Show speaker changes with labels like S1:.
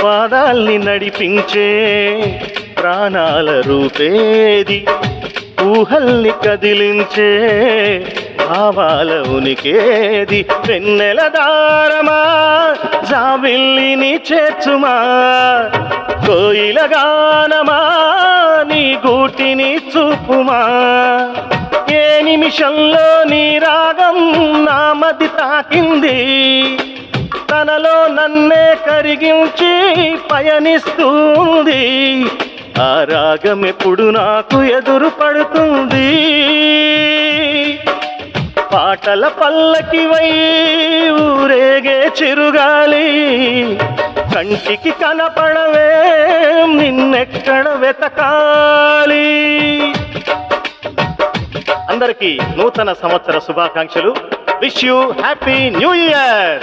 S1: పాదాల్ని నడిపించే ప్రాణాల రూపేది, ఊహల్ని కదిలించే భావాల ఉనికేది. వెన్నెల దారమా జాబిల్లిని చేర్చుమా, కోయిల గానమా నీ గూటిని చూపుమా. ఏ నిమిషంలో నీ రాగం నా మది తాకింది, తనలో నన్నే కరిగించి పయనిస్తుంది. ఆ రాగం ఎప్పుడు నాకు ఎదురు పడుతుంది. పాటల పల్లకివై ఊరేగే చిరుగాలి, కంటికి కనపడవే నిన్నెక్కడ వెతకాలి. అందరికీ నూతన సంవత్సర శుభాకాంక్షలు. Wish you happy new year.